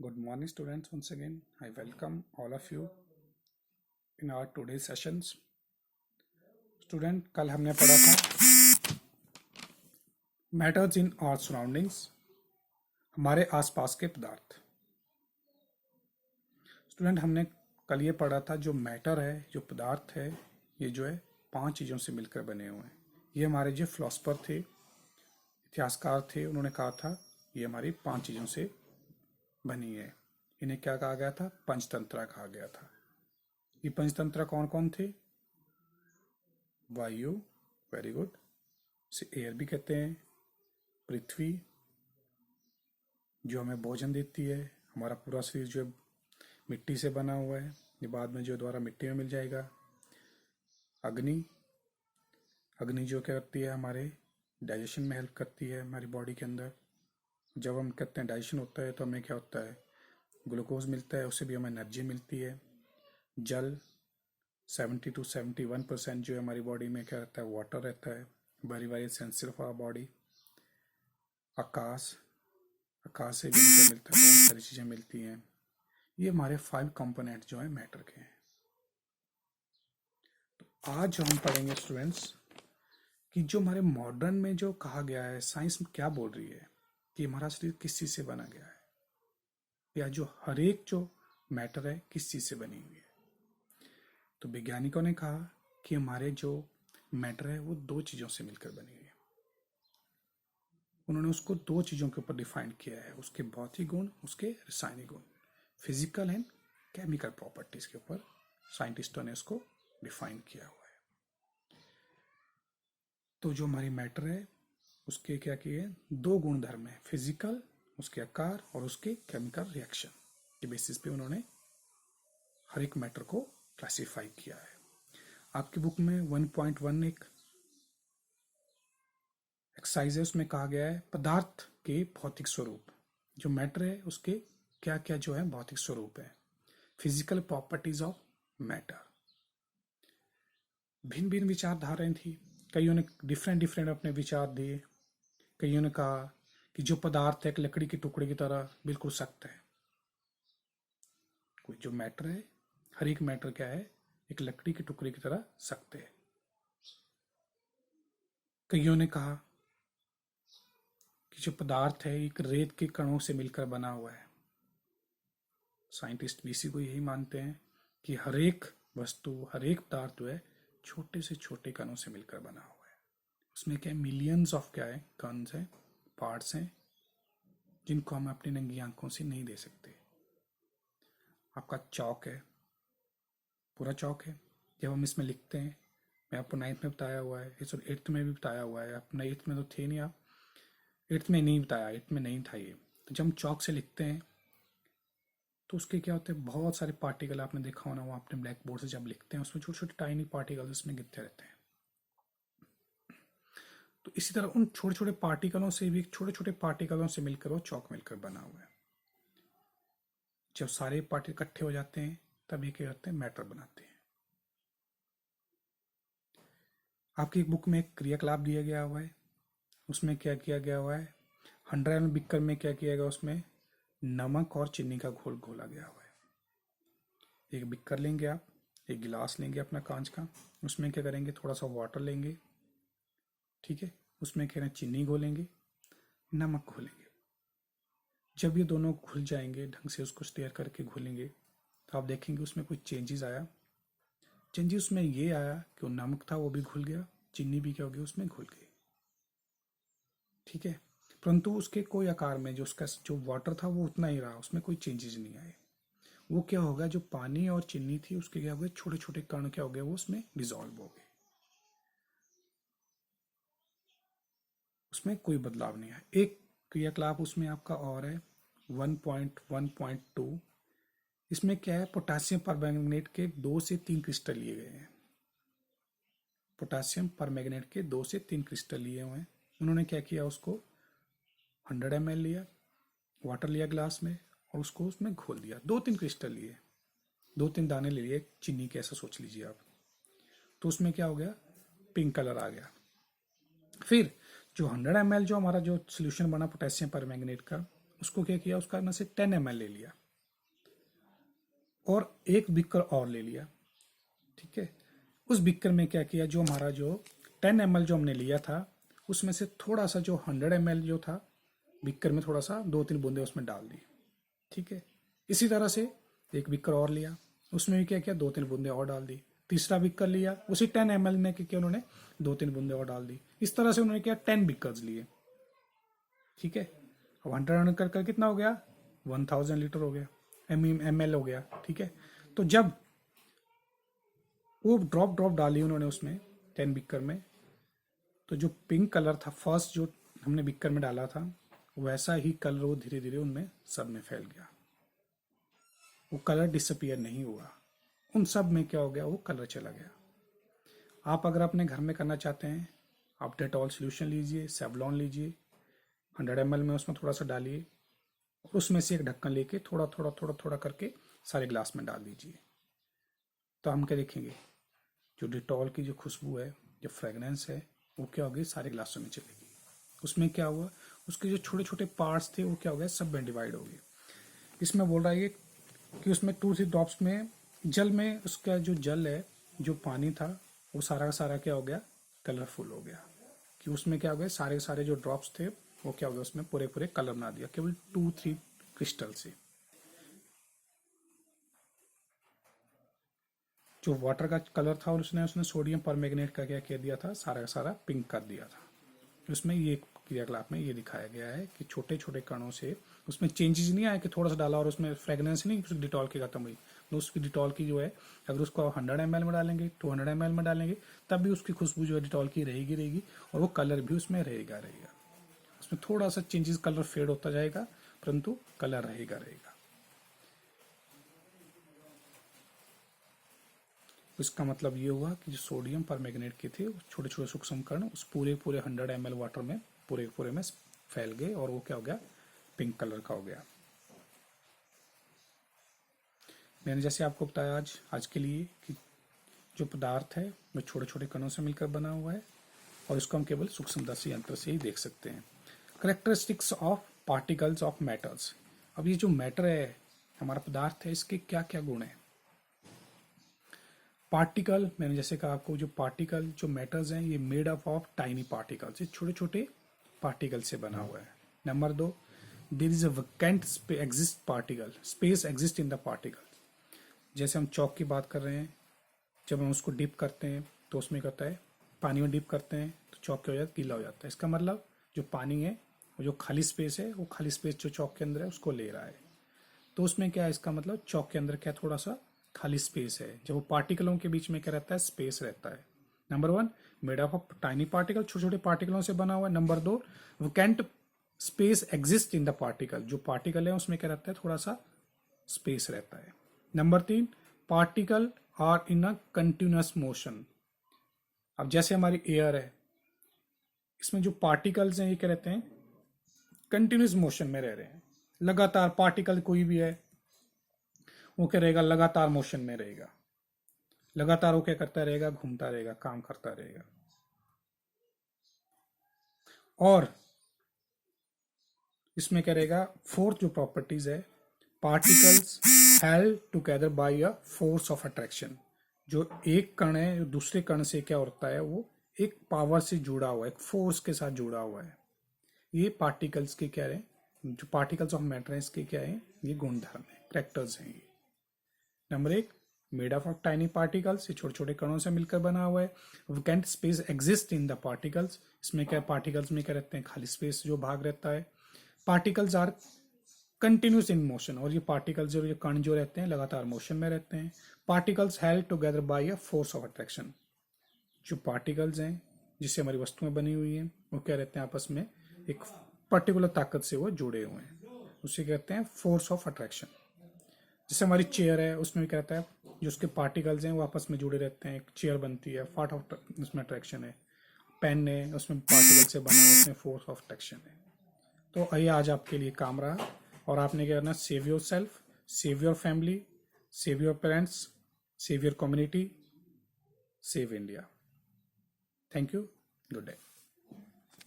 Good morning, students. Once again, I welcome all of you in our today's sessions. Student, कल हमने पढ़ा था matters in our surroundings, हमारे आसपास के पदार्थ। स्टूडेंट, हमने कल ये पढ़ा था जो मैटर है, जो पदार्थ है, ये जो है 5 चीज़ों से मिलकर बने हुए हैं। ये हमारे जो फिलोसफर थे, इतिहासकार थे, उन्होंने कहा था ये हमारी 5 चीज़ों से बनी है। इन्हें क्या कहा गया था? पंचतंत्रा कहा गया था। ये पंचतंत्र कौन कौन थे? वायु, वेरी गुड, से एयर भी कहते हैं। पृथ्वी जो हमें भोजन देती है, हमारा पूरा शरीर जो है मिट्टी से बना हुआ है, ये बाद में जो द्वारा मिट्टी में मिल जाएगा। अग्नि, अग्नि जो क्या करती है, हमारे डाइजेशन में हेल्प करती है हमारी बॉडी के अंदर। जब हम कहते हैं डाइजेशन होता है तो हमें क्या होता है, ग्लूकोज मिलता है, उससे भी हमें एनर्जी मिलती है। जल 70 to 71% जो है हमारी बॉडी में क्या रहता है, वाटर रहता है, very very essential for our body. आकाश, आकाश से भी क्या मिलता है, बहुत सारी चीज़ें मिलती हैं। ये हमारे 5 कंपोनेंट जो है मैटर के हैं। तो आज जो हम पढ़ेंगे स्टूडेंट्स कि जो हमारे मॉडर्न में जो कहा गया है, साइंस में क्या बोल रही है कि हमारा शरीर किस चीज़ से बना गया है, या जो हर एक जो मैटर है किस चीज़ से बनी हुई है। तो वैज्ञानिकों ने कहा कि हमारे जो मैटर है वो 2 चीज़ों से मिलकर बनी हुई है। उन्होंने उसको 2 चीज़ों के ऊपर डिफाइन किया है, उसके भौतिक गुण, उसके रासायनिक गुण, फिजिकल एंड केमिकल प्रॉपर्टीज के ऊपर साइंटिस्टों ने उसको डिफाइन किया हुआ है। तो जो हमारी मैटर है उसके क्या किए, 2 गुणधर्म है, फिजिकल, उसके आकार, और उसके केमिकल रिएक्शन के बेसिस पे उन्होंने हर एक मैटर को क्लासिफाई किया है। आपकी बुक में 1.1 एक एक्सरसाइज है, उसमें कहा गया है पदार्थ के भौतिक स्वरूप। जो मैटर है उसके क्या क्या जो है भौतिक स्वरूप है, फिजिकल प्रॉपर्टीज ऑफ मैटर। भिन्न भिन्न विचारधाराएं थी, कईयों ने डिफरेंट डिफरेंट अपने विचार दिए। कईयों ने कहा कि जो पदार्थ है एक लकड़ी के टुकड़े की तरह बिल्कुल सख्त है। कोई जो मैटर है, हर एक मैटर क्या है, एक लकड़ी के टुकड़े की तरह सख्त है। कईयों ने कहा कि जो पदार्थ है एक रेत के कणों से मिलकर बना हुआ है। साइंटिस्ट भी इसी को यही मानते हैं कि हर एक वस्तु, हर एक पदार्थ जो है छोटे से छोटे कणों से मिलकर बना हुआ है। उसमें क्या है, मिलियंस ऑफ क्या है, कणस हैं, पार्ट्स हैं, जिनको हम अपनी नंगी आंखों से नहीं दे सकते। आपका चौक है, पूरा चौक है, जब हम इसमें लिखते हैं, मैं आपको 9th में बताया हुआ है, 8th में भी बताया हुआ है, आप 8th में तो थे नहीं, आप 8th में नहीं बताया, 8th में नहीं था ये। तो जब हम चौक से लिखते हैं तो उसके क्या होते हैं, बहुत सारे पार्टिकल, आपने देखा होना, वो अपने ब्लैक बोर्ड से जब लिखते हैं उसमें छोटे छोटे टाइनी पार्टिकल्स उसमें गिरते रहते हैं। तो इसी तरह उन छोटे छोटे पार्टिकलों से भी, छोटे छोटे पार्टिकलों से मिलकर वो चौक मिलकर बना हुआ है। जब सारे पार्टिकल इकट्ठे हो जाते हैं तब ये क्या करते हैं, मैटर बनाते हैं। आपकी एक बुक में एक क्रियाकलाप दिया गया हुआ है, उसमें क्या किया गया हुआ है, 100 ml बिकर में क्या किया गया, उसमें नमक और चीनी का घोल घोला गया हुआ है। एक बिकर लेंगे आप, एक गिलास लेंगे अपना कांच का, उसमें क्या करेंगे, थोड़ा सा वाटर लेंगे, ठीक है, उसमें क्या चीनी घोलेंगे, नमक घोलेंगे। जब ये दोनों घुल जाएंगे, ढंग से उसको स्टेयर करके घोलेंगे, तो आप देखेंगे उसमें कुछ चेंजेस आया। चेंजेस उसमें ये आया कि वो नमक था वो भी घुल गया, चीनी भी क्या हो गई उसमें घुल गई, ठीक है। परंतु उसके कोई आकार में जो उसका जो वाटर था वो उतना ही रहा, उसमें कोई चेंजेस नहीं आए। वो क्या होगा, जो पानी और चीनी थी उसके क्या हो गए, छोटे छोटे कण क्या हो गए, वो उसमें डिजोल्व हो गए, उसमें कोई बदलाव नहीं आया। एक क्रियाकलाप उसमें आपका और है 1.1.2, इसमें क्या है, पोटासियम परमैंगनेट के 2 से 3 क्रिस्टल लिए गए हैं। पोटासियम परमैंगनेट के 2 से 3 क्रिस्टल लिए हुए हैं। उन्होंने क्या किया, उसको 100 ml लिया, वाटर लिया ग्लास में, और उसको उसमें घोल दिया। 2-3 क्रिस्टल लिए, 2-3 दाने ले लिए चीनी के, ऐसा सोच लीजिए आप। तो उसमें क्या हो गया, पिंक कलर आ गया। फिर जो 100 ml जो हमारा जो सोल्यूशन बना पोटेशियम परमैंगनेट का, उसको क्या किया, उसका में से 10 ml ले लिया और एक बिकर और ले लिया। ठीक है, उस बिकर में क्या किया, जो हमारा जो 10 ml जो हमने लिया था उसमें से थोड़ा सा जो 100 ml जो था बिकर में, थोड़ा सा 2-3 बूंदे उसमें डाल दी। ठीक है, इसी तरह से एक बिकर और लिया, उसमें भी क्या किया, 2-3 बूंदे और डाल दी। तीसरा बिकर लिया, उसी 10 ml में क्या किया उन्होंने, 2-3 बूंदे और डाल दी। इस तरह से उन्होंने क्या 10 बिकर्स लिए। ठीक है, अब 100 कर कितना हो गया, 1000 लीटर हो गया, ml हो गया। ठीक है, तो जब वो ड्रॉप डाली उन्होंने उसमें 10 बिकर में, तो जो पिंक कलर था फर्स्ट जो हमने बिकर में डाला था, वैसा ही कलर वो धीरे धीरे उनमें सब में फैल गया। वो कलर डिसअपियर नहीं हुआ, उन सब में क्या हो गया, वो कलर चला गया। आप अगर अपने घर में करना चाहते हैं, आप डेटॉल सोल्यूशन लीजिए, सेवलॉन लीजिए, 100 ml में उसमें थोड़ा सा डालिए और उसमें से एक ढक्कन लेके थोड़ा थोड़ा थोड़ा थोड़ा करके सारे ग्लास में डाल दीजिए। तो हम क्या देखेंगे, जो डिटॉल की जो खुशबू है, जो फ्रेगनेंस है, वो क्या होगी, सारे ग्लासों में चलेगी। उसमें क्या हुआ, उसके जो छोटे छोटे पार्ट्स थे वो क्या हो गए, सब में डिवाइड हो गए। इसमें बोल रहा है कि उसमें 2-3 ड्रॉप्स में जल में, उसका जो जल है, जो पानी था, वो सारा का सारा क्या हो गया, कलरफुल हो गया। कि उसमें क्या हो गया, सारे सारे जो ड्रॉप्स थे वो क्या हो गया, उसमें पूरे पूरे कलर बना दिया केवल 2-3 क्रिस्टल से। जो वाटर का कलर था और उसने सोडियम परमैंगनेट का क्या किया दिया था, सारा का सारा पिंक कर दिया था। उसमें ये क्रियाकलाप में ये दिखाया गया है कि छोटे छोटे कणों से उसमें चेंजेस नहीं आया कि थोड़ा सा डाला और उसमें फ्रेगनेंस नहीं उसकी डिटॉल की खत्म हुई। तो उसकी डिटॉल की जो है, अगर उसको 100 ml में डालेंगे, 200 ml में डालेंगे, तब भी उसकी खुशबू जो है डिटॉल की रहेगी और वो कलर भी उसमें रहेगा। उसमें थोड़ा सा चेंजेस, कलर फेड होता जाएगा, परंतु कलर रहेगा। इसका मतलब ये हुआ कि जो सोडियम परमैंगनेट के थे छोटे छोटे सूक्ष्म कण उस पूरे 100 ml वाटर में पूरे में फैल गए और वो क्या हो गया, पिंक कलर का हो गया। मैंने जैसे आपको बताया आज के लिए कि जो पदार्थ है वो छोटे छोटे कणों से मिलकर बना हुआ है और इसको हम केवल सूक्ष्मदर्शी यंत्र से ही देख सकते हैं। Characteristics of particles of matters. अब ये जो मैटर है, हमारा पदार्थ है, इसके क्या क्या गुण है। पार्टिकल, मैंने जैसे कहा आपको, जो पार्टिकल जो मैटर्स हैं, ये made up of tiny particles, ये छोटे छोटे पार्टिकल से बना हुआ है। Number 2, there is a vacant exist particle, space exist in the particle. जैसे हम चौक की बात कर रहे हैं, जब हम उसको डिप करते हैं तो उसमें क्या होता है, पानी में डिप करते हैं तो चौक क्या हो जाता है, गीला हो जाता है। इसका मतलब जो पानी है, वो जो खाली स्पेस है, वो खाली स्पेस जो चौक के अंदर है उसको ले रहा है। तो उसमें क्या है, इसका मतलब चौक के अंदर क्या थोड़ा सा खाली स्पेस है। जब वो पार्टिकलों के बीच में क्या रहता है, स्पेस रहता है। Number 1, made up of tiny particle, छोटे छोटे पार्टिकलों से बना हुआ है। Number 2, vacant space exist in the particle, जो पार्टिकल है उसमें क्या रहता है, थोड़ा सा स्पेस रहता है। Number 3, particle are in a continuous motion. अब जैसे हमारी एयर है, इसमें जो पार्टिकल्स हैं ये क्या रहते हैं, कंटिन्यूअस मोशन में रह रहे हैं। लगातार पार्टिकल कोई भी है वो क्या रहेगा, लगातार मोशन में रहेगा, लगातार वो क्या करता रहेगा, घूमता रहेगा, काम करता रहेगा। और इसमें क्या रहेगा, फोर्थ जो प्रॉपर्टीज है, particles held together by a force of attraction. जो एक कण है दूसरे कण से क्या होता है, वो एक पावर से जुड़ा हुआ है, एक फोर्स के साथ जुड़ा हुआ है। ये पार्टिकल्स के क्या है, जो पार्टिकल्स ऑफ मैटर है, इसके क्या है, ये गुणधर्म है, कैरेक्टर्स हैं ये। Number 1, made of tiny particles, ये छोटे छोटे कणों से मिलकर बना हुआ है। Vacant space exist in the particles, इसमें क्या, पार्टिकल्स में क्या रहते हैं, खाली स्पेस जो भाग रहता है। Particles are continuous in motion, और ये पार्टिकल्स जो कण जो रहते हैं लगातार मोशन में रहते हैं। Particles held together by a force of attraction, जो पार्टिकल्स हैं जिससे हमारी वस्तुएं बनी हुई हैं वो क्या रहते हैं, आपस में एक पर्टिकुलर ताकत से वो जुड़े हुए हैं, उसे कहते हैं फोर्स ऑफ अट्रैक्शन। जैसे हमारी चेयर है, उसमें क्या रहता है, जो उसके पार्टिकल्स हैं वो आपस में जुड़े रहते हैं, एक चेयर बनती है, पार्ट ऑफ उसमें अट्रैक्शन है। पेन है, उसमें पार्टिकल से बना हुआ, उसमें फोर्स ऑफ अट्रैक्शन है। तो आइए आज आपके लिए काम रहा, और आपने क्या करना, save your self, save your family, save your parents, save your community, save India. Thank you, good day.